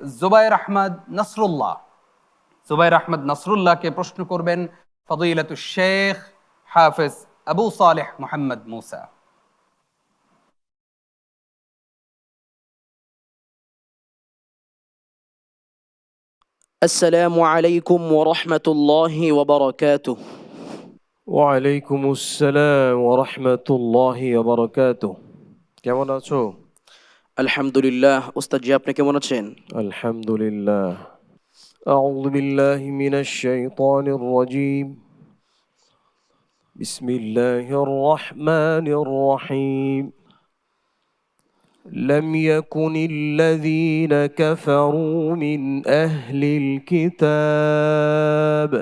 জুবায়ের আহমদ নাসরুল্লাহ। জুবায়ের আহমদ নাসরুল্লাহকে প্রশ্ন করবেন ফদিলাতুশ শেখ হাফেজ আবু সালেহ মুহাম্মদ মুসা। السلام عليكم ورحمة الله وبركاته. ওয়ালাইকুম আসসালাম ওয়া রাহমাতুল্লাহি ওয়া বারাকাতুহু। কেমন আছো? আলহামদুলিল্লাহ। উস্তাদ জি, আপনি কেমন আছেন? আলহামদুলিল্লাহ। আউযু বিল্লাহি মিনাশ শাইতানির রাজীম। বিসমিল্লাহির রাহমানির রাহিম। لم يكن الذين كفروا من أهل الكتاب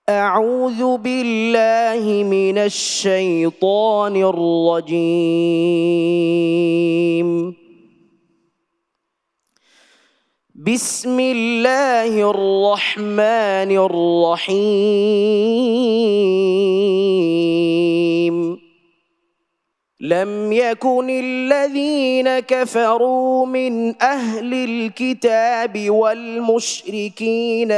أعوذ بالله من الشيطان الرجيم. بسم الله الرحمن الرحيم. لم يكن الذين كفروا من أهل الكتاب والمشركين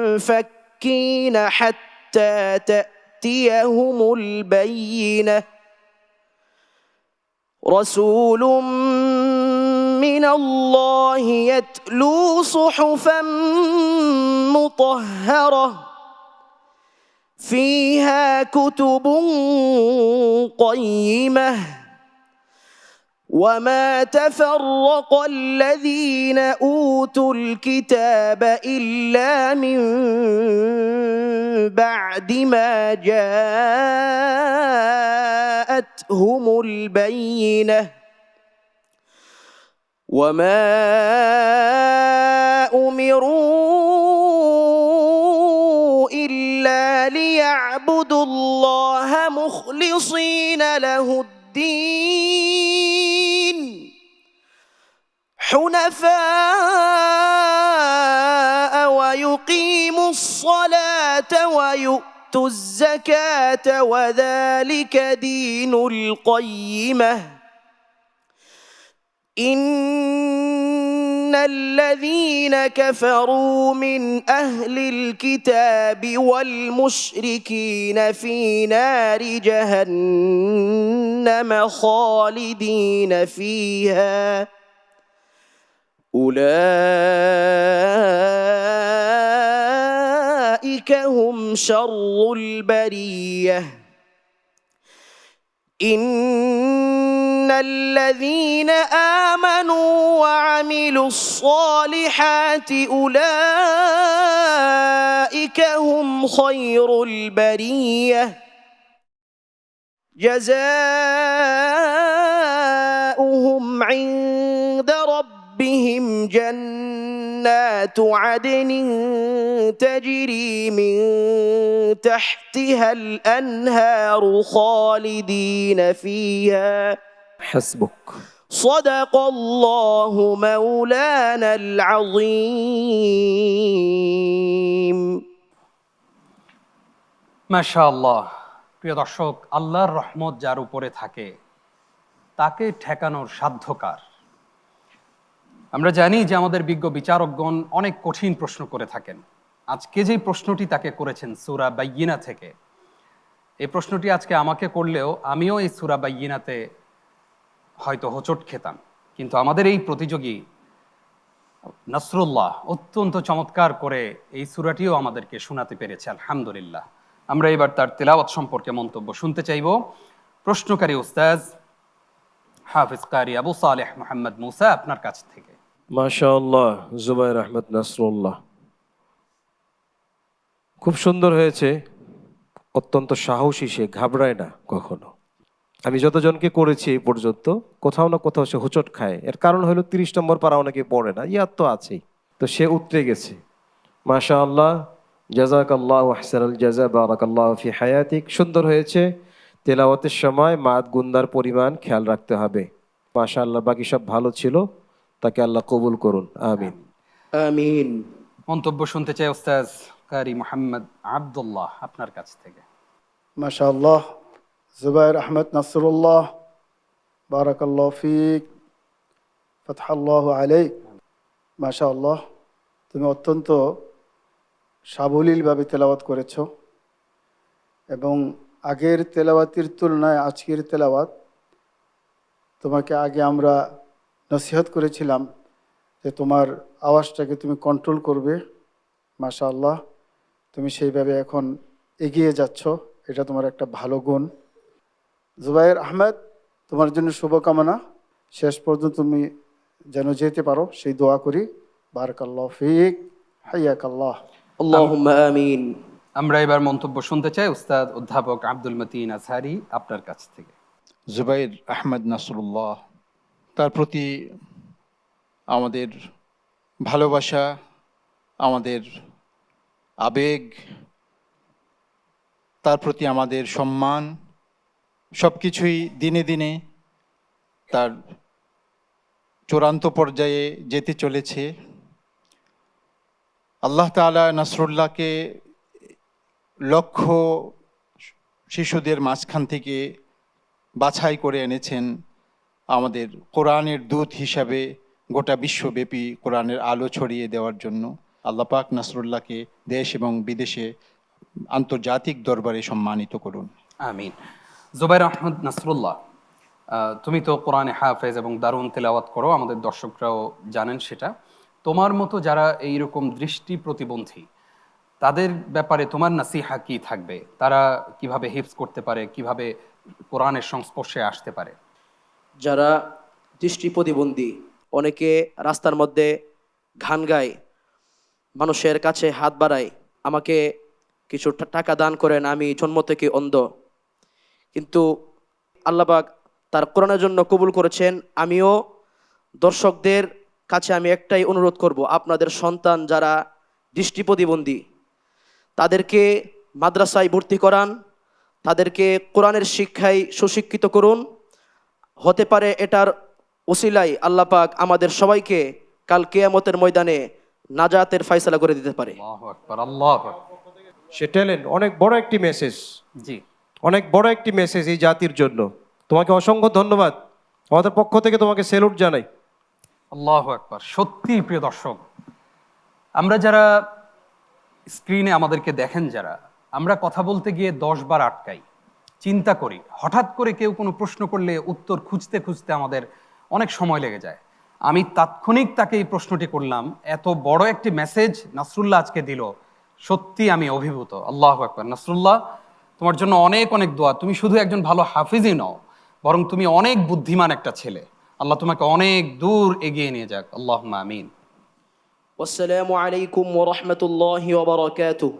منفكين حتى تأتيهم البينة. رسول من الله يتلو صحفا مطهرة فيها كتب قيمة وما تفرق الذين أوتوا الكتاب إلا من بعد ما جاءتهم البينة وما أمروا إلا ليعبدوا الله مخلصين له الدين حنفاء ويقيموا الصلاة ويؤتوا الزكاة وذلك دين القيمة. إن الذين كفروا من أهل الكتاب والمشركين في نار جهنم خالدين فيها أولئك هم شر البرية. إن الذين آمنوا وعملوا الصالحات أولئك هم خير البرية. جزاؤهم عند ربهم جنات عدن تجري من تحتها الأنهار خالدين فيها. حسبك. صدق الله مولانا العظيم. মাশাআল্লাহ। প্রিয় দর্শক, আল্লাহর রহমত যার উপরে থাকে তাকে ঠেকানোর সাধ্যকার। আমরা জানি যে আমাদের বিজ্ঞ বিচারকগণ অনেক কঠিন প্রশ্ন করে থাকেন। আজকে যে প্রশ্নটি তাকে করেছেন সূরা বাইয়িনা থেকে, এই প্রশ্নটি আজকে আমাকে করলেও আমিও এই সূরা বাইয়িনাতে হয়তো হোঁচট খেতাম, কিন্তু আমাদের এই প্রতিযোগী নাসরুল্লাহ অত্যন্ত চমৎকার করে এই সূরাটিও আমাদেরকে শোনাতে পেরেছে, আলহামদুলিল্লাহ। আমরা এবার তার তেলাওয়াত সম্পর্কে মন্তব্য শুনতে চাইব। প্রশ্নকারী উস্তাজ হাফিজ কারি আবু সালেহ মুহাম্মদ মুসা, আপনার কাছ থেকে। মাশাআল্লাহ। জুবায়ের আহমদ নাসরুল্লাহ, খুব সুন্দর হয়েছে। অত্যন্ত সাহসী, সে ঘাবড়ায় না কখনো। আমি যতজনকে করেছি এই পর্যন্ত কোথাও না কোথাও সে হোঁচট খায়। এর কারণ হলো 30 নম্বর পারা অনেকে পড়ে না, ইয়াদ তো আছেই। তো সে উতরে গেছে। মাশাআল্লাহ, জাযাকাল্লাহু আহসানাল জাযা, বারাকাল্লাহু ফি হায়াতিক। সুন্দর হয়েছে। তেলাওয়াতের সময় মাদ গুন্দার পরিমাণ খেয়াল রাখতে হবে। মাশাআল্লাহ, বাকি সব ভালো ছিল। তাকে আল্লাহ কবুল করুন, আমিন। আমিন। মন্তব্য শুনতে চাই উস্তাজ কারি মুহাম্মদ আব্দুল্লাহ, আপনার কাছ থেকে। মাশাআল্লাহ। জুবায়ের আহমদ নাসরুল্লাহ, বারাকাল্লাহু ফিক। ফাতহাল্লাহু আলাইক। মাশাআল্লাহ, তুমি অত্যন্ত সাবলীলভাবে তেলাওয়াত করেছো এবং আগের তেলাওয়াতের তুলনায় আজকের তেলাওয়াত, তোমাকে আগে আমরা নসিহত করেছিলাম যে তোমার আওয়াজটাকে তুমি কন্ট্রোল করবে। মাশাআল্লাহ, তুমি সেইভাবে এখন এগিয়ে যাচ্ছ, এটা তোমার একটা ভালো গুণ। জুবাইর আহমেদ, তোমার জন্য শুভকামনা, শেষ পর্যন্ত তুমি যেন যেতে পারো সেই দোয়া করি। বারাকাল্লাহু ফিক, হাইয়াকাল্লাহ। اللهم آمين. আমরা এবার মন্তব্য শুনতে চাই উস্তাদ অধ্যাপক আব্দুল মতিন আজহারি আপনার কাছ থেকে। জুবাইর আহমেদ নাসরুল্লাহ, তার প্রতি আমাদের ভালোবাসা, আমাদের আবেগ, তার প্রতি আমাদের সম্মান, সব কিছুই দিনে দিনে তার চূড়ান্ত পর্যায়ে যেতে চলেছে। আল্লাহ তাআলা নাসরুল্লাহকে লক্ষ শিশুদের মাঝখান থেকে বাছাই করে এনেছেন আমাদের কোরআনের দূত হিসাবে গোটা বিশ্বব্যাপী কোরআনের আলো ছড়িয়ে দেওয়ার জন্য। আল্লাহ পাক নাসরুল্লাহকে দেশ এবং বিদেশে আন্তর্জাতিক দরবারে সম্মানিত করুন। আমিন। জুবাইর আহমদ নাসরুল্লাহ, তুমি তো কোরআনে হাফেজ এবং দারুণ তেলাওয়াত করো, আমাদের দর্শকরাও জানেন সেটা। তোমার মতো যারা এইরকম দৃষ্টি প্রতিবন্ধী, তাদের ব্যাপারে তোমার নাসিহা কি থাকবে? তারা কিভাবে হিফজ করতে পারে, কিভাবে কোরআনের সংস্পর্শে আসতে পারে? যারা দৃষ্টি প্রতিবন্ধী, অনেকে রাস্তার মধ্যে গান গায়, মানুষের কাছে হাত বাড়ায়, আমাকে কিছু টাকা দান করেন, আমি জন্ম থেকে অন্ধ। কিন্তু আল্লাহ পাক তার কোরআনের জন্য কবুল করেছেন। আমিও দর্শকদের কাছে আমি একটাই অনুরোধ করব, আপনাদের সন্তান যারা দৃষ্টি প্রতিবন্ধী তাদেরকে মাদ্রাসায় ভর্তি করান, তাদেরকে কোরআনের শিক্ষায় সুশিক্ষিত করুন। হতে পারে এটার ওসিলায় আল্লাহ পাক আমাদের সবাইকে কাল কিয়ামতের ময়দানে নাজাতের ফয়সালা করে দিতে পারে। আল্লাহু আকবার, আল্লাহু আকবার। সে ট্যালেন্ট, অনেক বড় একটি মেসেজ, জি, অনেক বড় একটি মেসেজ এই জাতির জন্য। তোমাকে অসংখ্য ধন্যবাদ, আমাদের পক্ষ থেকে তোমাকে স্যালুট জানাই। আল্লাহু আকবার। সত্যি প্রিয় দর্শক, আমরা যারা স্ক্রিনে আমাদেরকে দেখেন, যারা আমরা কথা বলতে গিয়ে 10 বার আটকাই, চিন্তা করি, হঠাৎ করে কেউ কোনো প্রশ্ন করলে উত্তর খুঁজতে খুঁজতে আমাদের অনেক সময় লেগে যায়। আমি তাৎক্ষণিক তাকে এই প্রশ্নটি করলাম, এত বড় একটি মেসেজ নাসরুল্লাহ আজকে দিল, সত্যি আমি অভিভূত। আল্লাহু আকবার। নাসরুল্লাহ, তোমার জন্য অনেক অনেক দোয়া। তুমি শুধু একজন ভালো হাফিজই নও, বরং তুমি অনেক বুদ্ধিমান একটা ছেলে। আল্লাহ তোমাকে অনেক দূর এগিয়ে নিয়ে যাক। আল্লাহুম্মা আমিন। আসসালামু আলাইকুম ওয়া রাহমাতুল্লাহি ওয়া বারাকাতুহু।